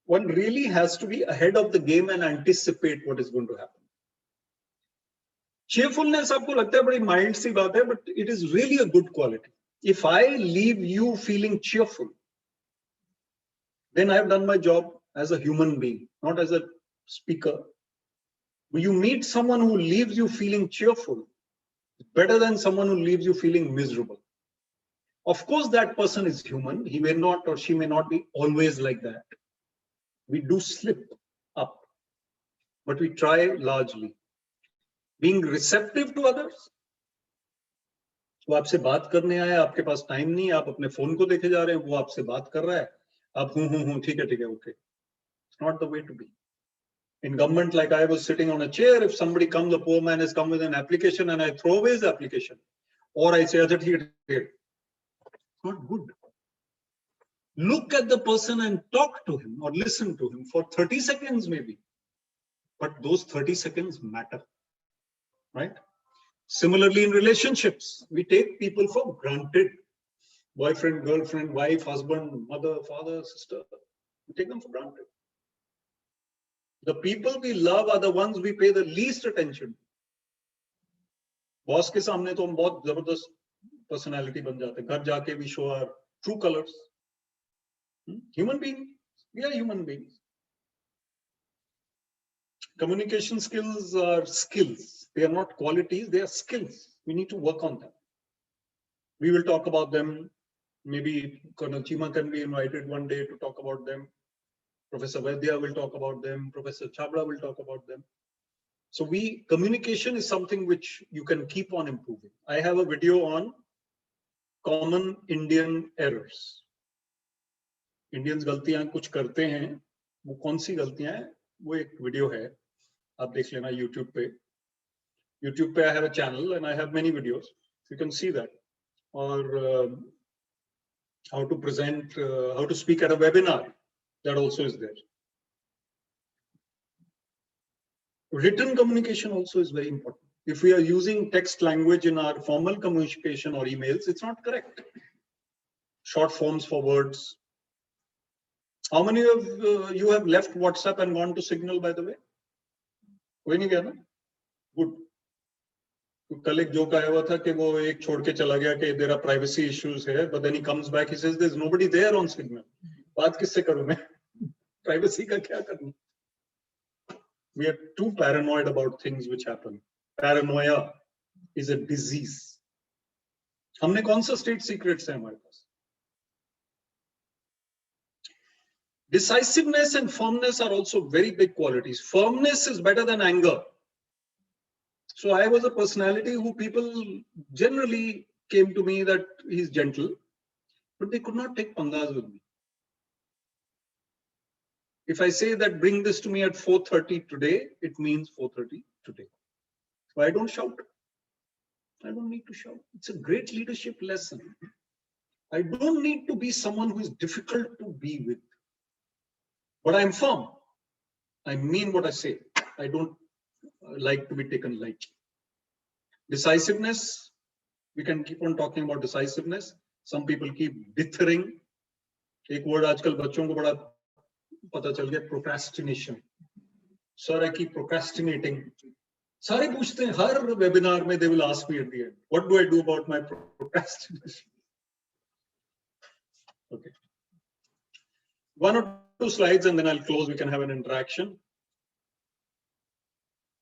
one really has to be ahead of the game and anticipate what is going to happen. Cheerfulness आपको लगता है बड़ी mild सी बात है, but it is really a good quality. If I leave you feeling cheerful, then I have done my job as a human being, not as a speaker. When you meet someone who leaves you feeling cheerful, it's better than someone who leaves you feeling miserable. Of course, that person is human. He may not or she may not be always like that. We do slip up, but we try largely. Being receptive to others. वो आपसे बात करने आया, आपके पास time नहीं, आप अपने phone को देखे जा रहे हैं, वो आपसे बात कर रहा है, आप हूं ठीक है, okay. It's not the way to be. In government, like I was sitting on a chair, if somebody comes, a poor man has come with an application and I throw away his application, or I say, it's not good. Look at the person and talk to him or listen to him for 30 seconds maybe. But those 30 seconds matter, right? Similarly, in relationships, we take people for granted. Boyfriend, girlfriend, wife, husband, mother, father, sister. We take them for granted. The people we love are the ones we pay the least attention to. Boss के सामने तो हम बहुत जबरदस्त personality बन जाते हैं. घर जाके we show our true colors. Human beings, we are human beings. Communication skills are skills. They are not qualities, they are skills. We need to work on them. We will talk about them. Maybe Colonel Chima can be invited one day to talk about them. Professor Vaidya will talk about them. Professor Chabra will talk about them. So communication is something which you can keep on improving. I have a video on common Indian errors. Indians गलतियां कुछ करते हैं, वो कौन सी गलतियां हैं, वो एक वीडियो है, आप देख लेना YouTube पे. YouTube पे I have a channel and I have many videos. You can see that. Or how to present, how to speak at a webinar, that also is there. Written communication also is very important. If we are using text language in our formal communication or emails, it's not correct. Short forms for words. How many of you have left WhatsApp and gone to Signal, by the way? कोई नहीं गया ना? Good. कल एक joke आया हुआ था कि वो एक छोड़ के चला गया कि there are privacy issues here, but then he comes back, he says there's nobody there on Signal. बात किससे करूं मैं? Privacy का क्या करना? We are too paranoid about things which happen. Paranoia is a disease. हमने कौन सा state secrets है हमारे पास? Decisiveness and firmness are also very big qualities. Firmness is better than anger. So I was a personality who people generally came to me that he's gentle, but they could not take pangas with me. If I say that bring this to me at 4:30 today, it means 4:30 today. So I don't shout. I don't need to shout. It's a great leadership lesson. I don't need to be someone who is difficult to be with. But I'm firm. I mean what I say. I don't like to be taken lightly. Decisiveness. We can keep on talking about decisiveness. Some people keep dithering. एक word आजकल बच्चों को बड़ा पता चल गया, procrastination. Sir, I keep procrastinating. सारे पूछते हैं, हर webinar में they will ask me at the end, what do I do about my procrastination? Okay. One or two slides and then I'll close. We can have an interaction.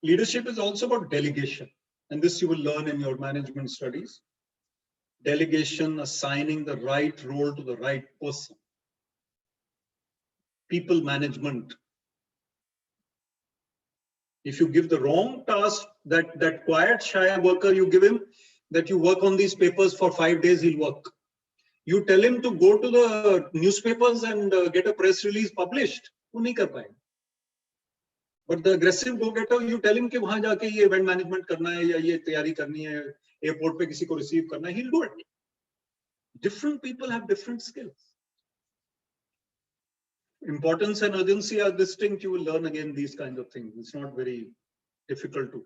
Leadership is also about delegation. And this you will learn in your management studies. Delegation, assigning the right role to the right person. People management. If you give the wrong task, that quiet, shy worker, you give him that you work on these papers for 5 days, he'll work. You tell him to go to the newspapers and get a press release published, वो नहीं कर पाएगा. But the aggressive go-getter, you tell him कि वहाँ जाके ये event management करना है या ये तैयारी करनी है, airport पे किसी को receive करना है, he'll do it. Different people have different skills. Importance and urgency are distinct. You will learn again these kinds of things. It's not very difficult to.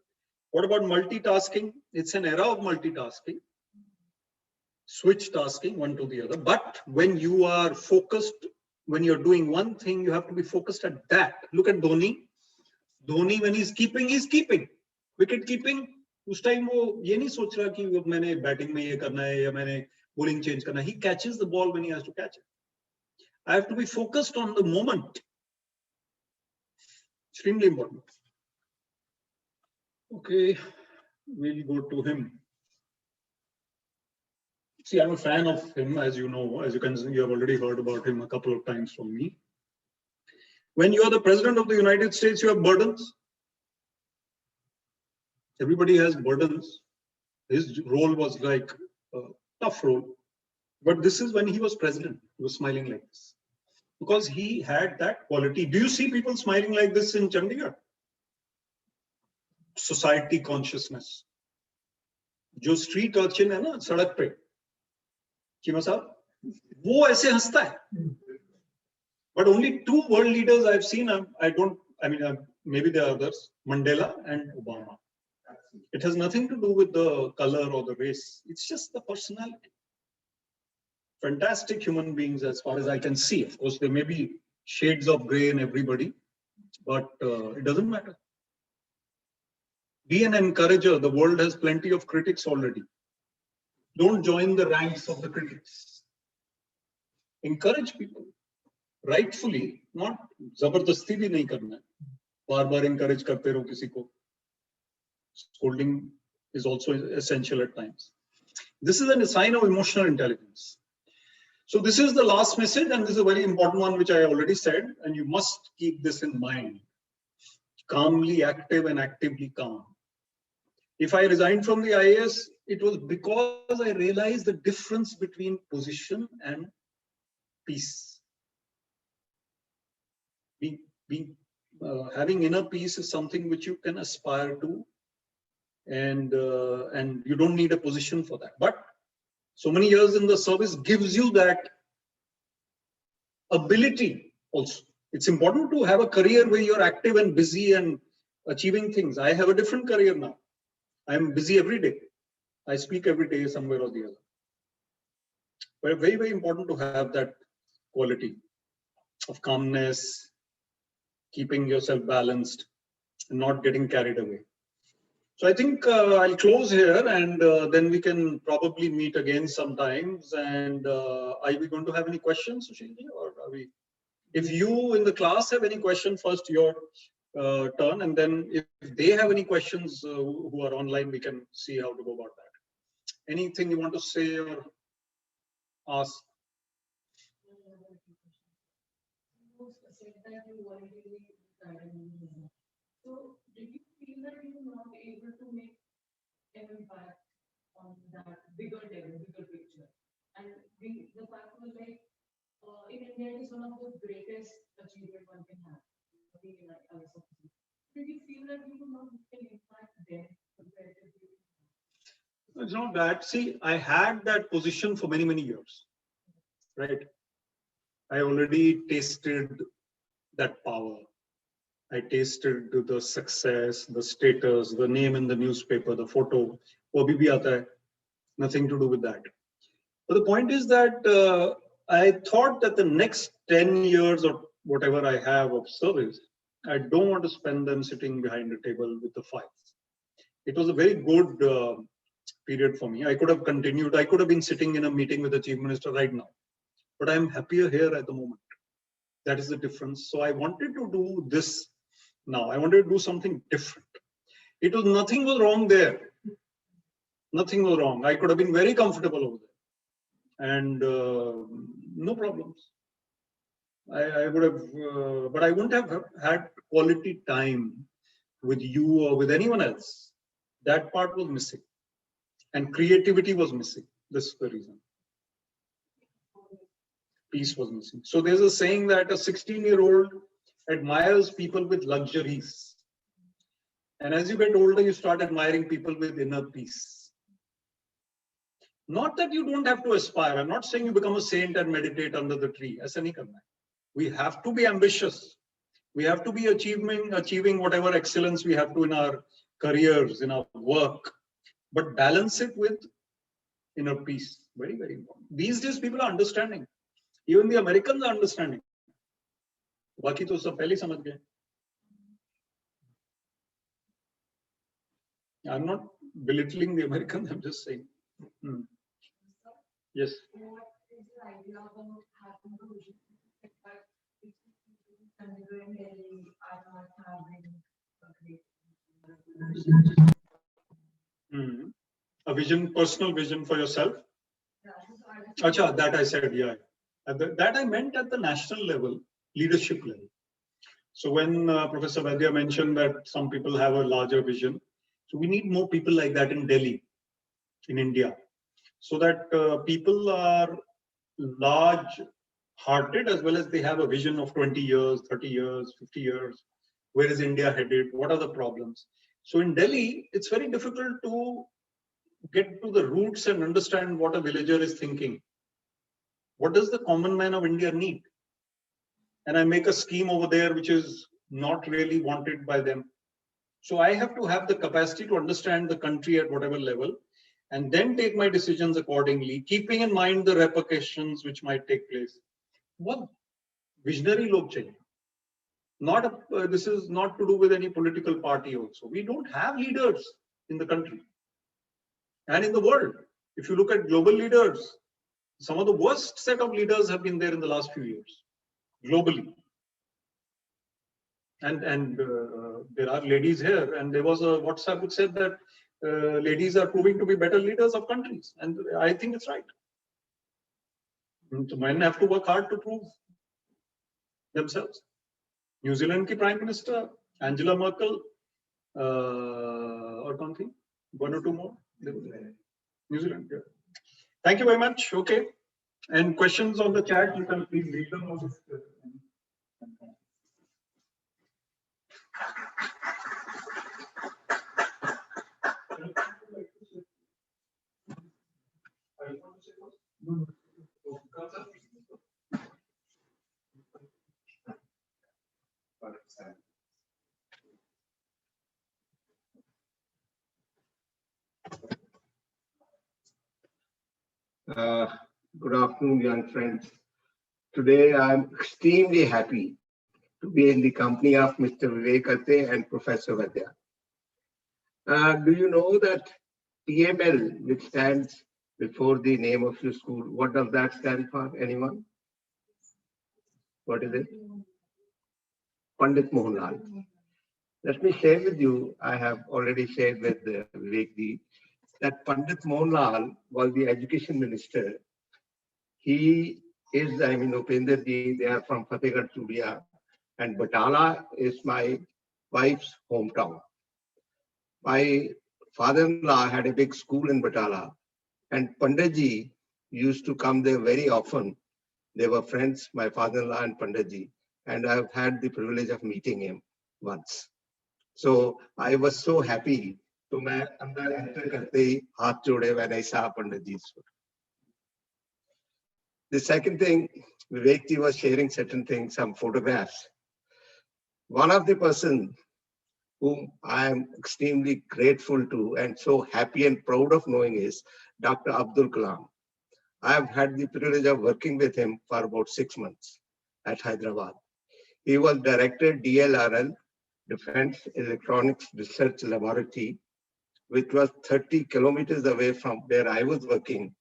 What about multitasking? It's an era of multitasking. Switch tasking one to the other. But when you are focused, when you're doing one thing, you have to be focused at that. Look at Dhoni. Dhoni, when he's keeping, he's keeping. Wicket keeping, उस time वो ये नहीं सोच रहा कि मैंने batting में ये करना है या मैंने bowling change करना है. He catches the ball when he has to catch it. I have to be focused on the moment. Extremely important. Okay, we'll go to him. See, I'm a fan of him, as you know, as you can see, you have already heard about him a couple of times from me. When you are the president of the United States, you have burdens. Everybody has burdens. His role was like a tough role. But this is when he was president. He was smiling like this. Because he had that quality. Do you see people smiling like this in Chandigarh? society consciousness. जो street urchin है ना सड़क पे, चीमा साहब, वो ऐसे हंसता है. But only two world leaders I've seen. Maybe there are others, Mandela and Obama. It has nothing to do with the color or the race. It's just the personality. Fantastic human beings as far as I can see. Of course, there may be shades of gray in everybody, but it doesn't matter. Be an encourager. The world has plenty of critics already. Don't join the ranks of the critics. Encourage people. Rightfully, not जबरदस्ती भी नहीं करना है. बार-बार encourage करते रहो किसी को. Scolding is also essential at times. This is a sign of emotional intelligence. So this is the last message, and this is a very important one, which I already said, and you must keep this in mind. Calmly active and actively calm. If I resigned from the IAS, it was because I realized the difference between position and peace. Having inner peace is something which you can aspire to, and you don't need a position for that. But so many years in the service gives you that ability also. It's important to have a career where you're active and busy and achieving things. I have a different career now. I'm busy every day. I speak every day somewhere or the other. But very, very important to have that quality of calmness, keeping yourself balanced, and not getting carried away. So I think I'll close here, and then we can probably meet again sometimes. And are we going to have any questions, Sushilji, or are we? If you in the class have any question, first your turn, and then if they have any questions who are online, we can see how to go about that. Anything you want to say or ask? So did you feel that you were not able to make an impact on that bigger level, bigger picture? And the fact was like, in India, it is one of the greatest achievement one can have. Did you feel that you could not make an impact there comparatively? It's not that. See, I had that position for many, many years, right? I already tasted that power. I tasted the success, the status, the name in the newspaper, the photo. वो भी आता है. Nothing to do with that. But the point is that I thought that the next 10 years or whatever I have of service, I don't want to spend them sitting behind a table with the files. It was a very good period for me. I could have continued. I could have been sitting in a meeting with the chief minister right now, but I'm happier here at the moment. That is the difference. So I wanted to do this now. I wanted to do something different. It was nothing was wrong there. Nothing was wrong. I could have been very comfortable over there, and no problems. I would have, but I wouldn't have had quality time with you or with anyone else. That part was missing, and creativity was missing. This is the reason. Peace was missing. So there's a saying that a 16-year-old admires people with luxuries, and as you get older, you start admiring people with inner peace. Not that you don't have to aspire. I'm not saying you become a saint and meditate under the tree. ऐसा नहीं करना है. We have to be ambitious. We have to be achieving whatever excellence we have to in our careers, in our work, but balance it with inner peace. Very, very important. These days, people are understanding. Even the Americans are understanding. बाकी तो सब पहले समझ गए. I'm not belittling the Americans. I'm just saying. Yes. What is the idea about having a vision? Considering Delhi, I'm not having a great A vision, personal vision for yourself. Acha, that I said, yeah. That I meant at the national level, leadership level. So when Professor Vaidya mentioned that some people have a larger vision, so we need more people like that in Delhi, in India, so that people are large-hearted as well as they have a vision of 20 years, 30 years, 50 years. Where is India headed? What are the problems? So in Delhi, it's very difficult to get to the roots and understand what a villager is thinking. What does the common man of India need? And I make a scheme over there which is not really wanted by them. So I have to have the capacity to understand the country at whatever level and then take my decisions accordingly, keeping in mind the repercussions which might take place. What visionary log chahiye. This is not to do with any political party also. We don't have leaders in the country and in the world. If you look at global leaders, some of the worst set of leaders have been there in the last few years, globally. And there are ladies here, and there was a WhatsApp which said that ladies are proving to be better leaders of countries, and I think it's right. Men have to work hard to prove themselves. New Zealand ki Prime Minister Angela Merkel, or something, one or two more. New Zealand, yeah. Thank you very much. Okay, and questions on the chat, you can please read them. Good afternoon, young friends. Today, I'm extremely happy to be in the company of Mr. Vivek Atte and Professor Vaidya. Do you know that PML, which stands before the name of your school, what does that stand for? Anyone? What is it? Pandit Mohanlal. Let me share with you, I have already shared with Vivek Ji, that Pandit Mohanlal was the education minister. He is, Upender Ji, they are from Fatehgarh Chudia, and Batala is my wife's hometown. My father-in-law had a big school in Batala, and Pandit Ji used to come there very often. They were friends, my father-in-law and Pandit Ji, and I've had the privilege of meeting him once. So I was so happy to enter karte haath jode when I saw Pandit Ji's photo. The second thing, Vivek Ji was sharing certain things, some photographs. One of the person whom I am extremely grateful to and so happy and proud of knowing is Dr. Abdul Kalam. I have had the privilege of working with him for about 6 months at Hyderabad. He was director DLRL, Defense Electronics Research Laboratory, which was 30 kilometers away from where I was working.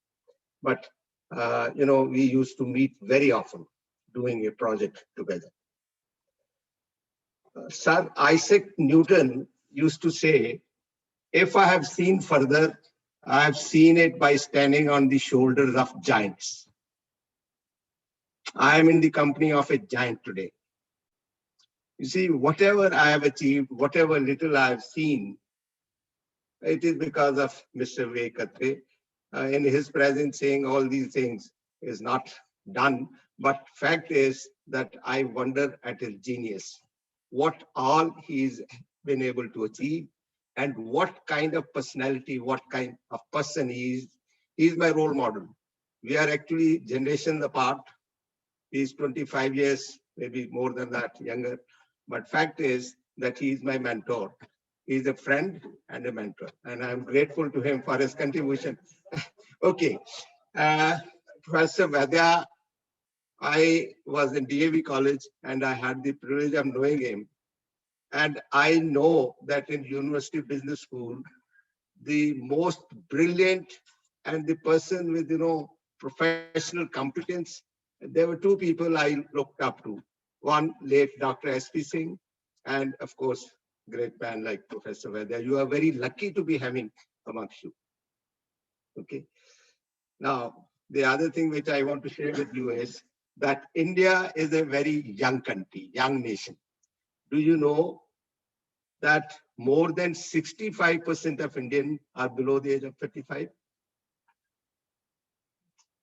But, we used to meet very often doing a project together. Sir Isaac Newton used to say, if I have seen further, I have seen it by standing on the shoulders of giants. I am in the company of a giant today. You see, whatever I have achieved, whatever little I have seen, it is because of Mr. Vivek Atte. In his presence, saying all these things is not done. But fact is that I wonder at his genius, what all he's been able to achieve, and what kind of personality, what kind of person he is. He is my role model. We are actually generations apart. He's 25 years, maybe more than that, younger. But fact is that he is my mentor. He's a friend and a mentor, and I'm grateful to him for his contribution. Okay, Professor Vaidya, I was in DAV college and I had the privilege of knowing him. And I know that in University Business School, the most brilliant and the person with, professional competence, there were two people I looked up to. One, late Dr. S.P. Singh, and of course, great man like Professor Vaidya. You are very lucky to be having amongst you. Okay. Now, the other thing which I want to share with you is that India is a very young country, young nation. Do you know that more than 65% of Indians are below the age of 35?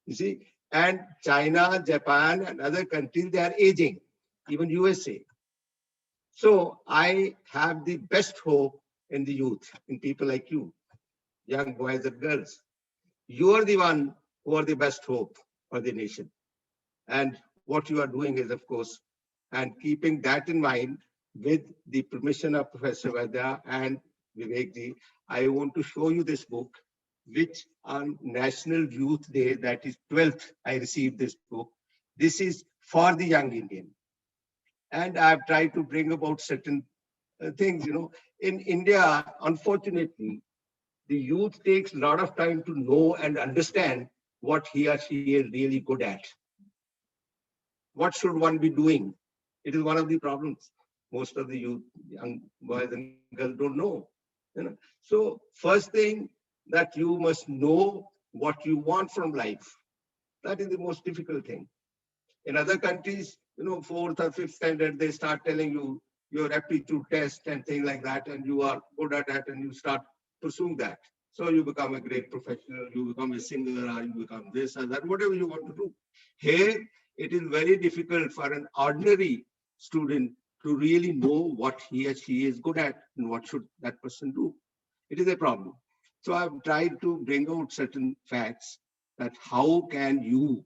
You see, and China, Japan, and other countries, they are aging, even USA. So I have the best hope in the youth, in people like you, young boys and girls. You are the one who are the best hope for the nation. And what you are doing is, of course, and keeping that in mind, with the permission of Professor Vaidya and Vivekji, I want to show you this book, which on National Youth Day, that is 12th, I received this book. This is for the young Indian. And I've tried to bring about certain things, in India, unfortunately, the youth takes a lot of time to know and understand what he or she is really good at. What should one be doing? It is one of the problems. Most of the youth, young boys and girls don't know. So first thing that you must know what you want from life. That is the most difficult thing. In other countries, 4th or 5th standard, they start telling you your aptitude test and things like that, and you are good at that, and you start pursuing that. So you become a great professional, you become a singer, or you become this or that, whatever you want to do. Here, it is very difficult for an ordinary student to really know what he or she is good at and what should that person do. It is a problem. So I've tried to bring out certain facts that how can you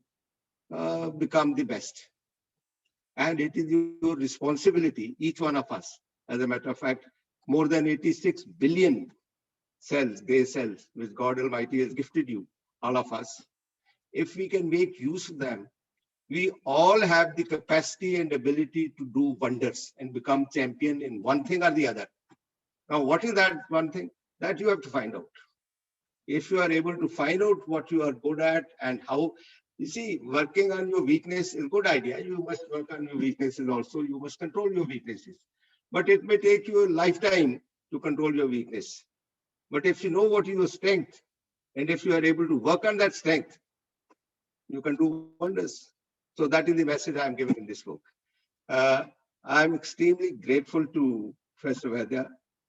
become the best. And it is your responsibility, each one of us. As a matter of fact, more than 86 billion cells, gray cells, which God Almighty has gifted you, all of us. If we can make use of them, we all have the capacity and ability to do wonders and become champion in one thing or the other. Now, what is that one thing? That you have to find out. If you are able to find out what you are good at and how, you see, working on your weakness is a good idea. You must work on your weaknesses also. You must control your weaknesses. But it may take you a lifetime to control your weakness. But if you know what is your strength, and if you are able to work on that strength, you can do wonders. So that is the message I'm giving in this book. I'm extremely grateful to Professor Vaidya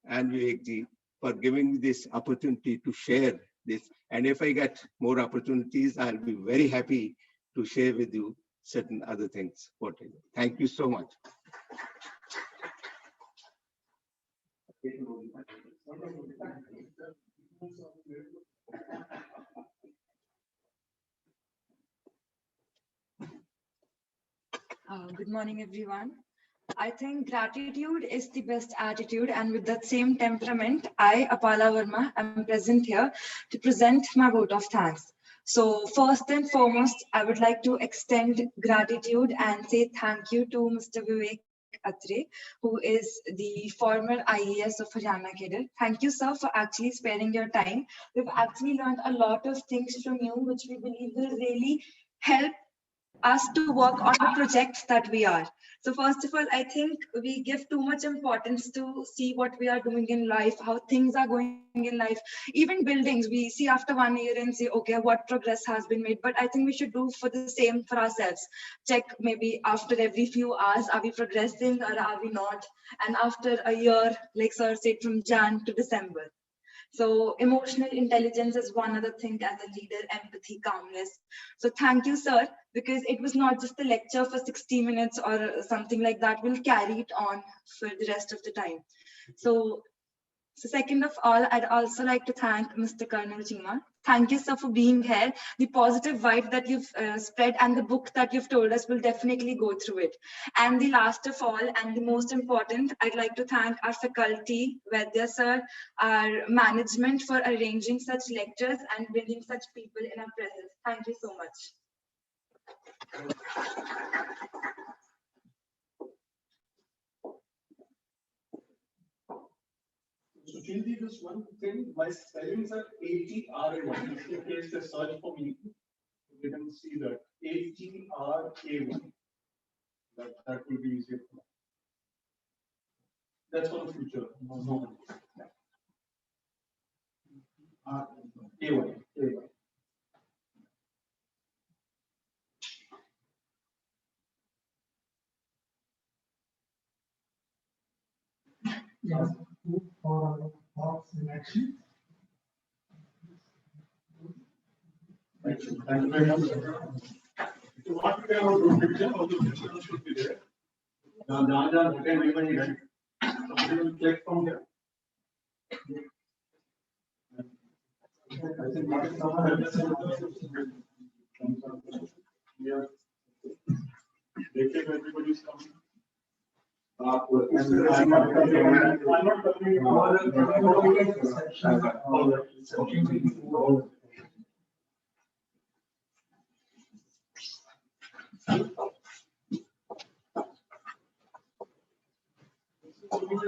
and Vivekji for giving me this opportunity to share this. And if I get more opportunities, I'll be very happy to share with you certain other things. Thank you so much. Good morning, everyone. I think gratitude is the best attitude, and with that same temperament, I, Apala Verma, am present here to present my vote of thanks. So first and foremost, I would like to extend gratitude and say thank you to Mr. Vivek Atre, who is the former IAS of Haryana Cadre. Thank you, sir, for actually sparing your time. We've actually learned a lot of things from you, which we believe will really help us to work on the projects that we are. So first of all, I think we give too much importance to see what we are doing in life, how things are going in life. Even buildings, we see after 1 year and say, okay, what progress has been made. But I think we should do for the same for ourselves. Check maybe after every few hours, are we progressing or are we not? And after a year, like sir said, from Jan to December. So emotional intelligence is one other thing as a leader, empathy, calmness. So thank you, sir, because it was not just a lecture for 60 minutes or something like that. We'll carry it on for the rest of the time. So second of all, I'd also like to thank Mr. Colonel Chima. Thank you, sir, for being here. The positive vibe that you've spread and the book that you've told us will definitely go through it. And the last of all, and the most important, I'd like to thank our faculty, Vaidya sir, our management for arranging such lectures and bringing such people in our presence. Thank you so much. So Shindi, just one thing, my spellings are ATRA1. If you place a search for me, you can see that ATRA1. That will be easier. That's for the future. No. A1. Yes, for our thoughts in action. Thank you very much. So what we have to picture, all the pictures should be there. Now, everybody right. Somebody will click from here. I think Martin Sama has said we are waiting, everybody's coming. I'm not coming.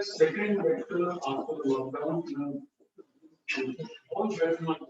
Second vector after the lockdown, all very much.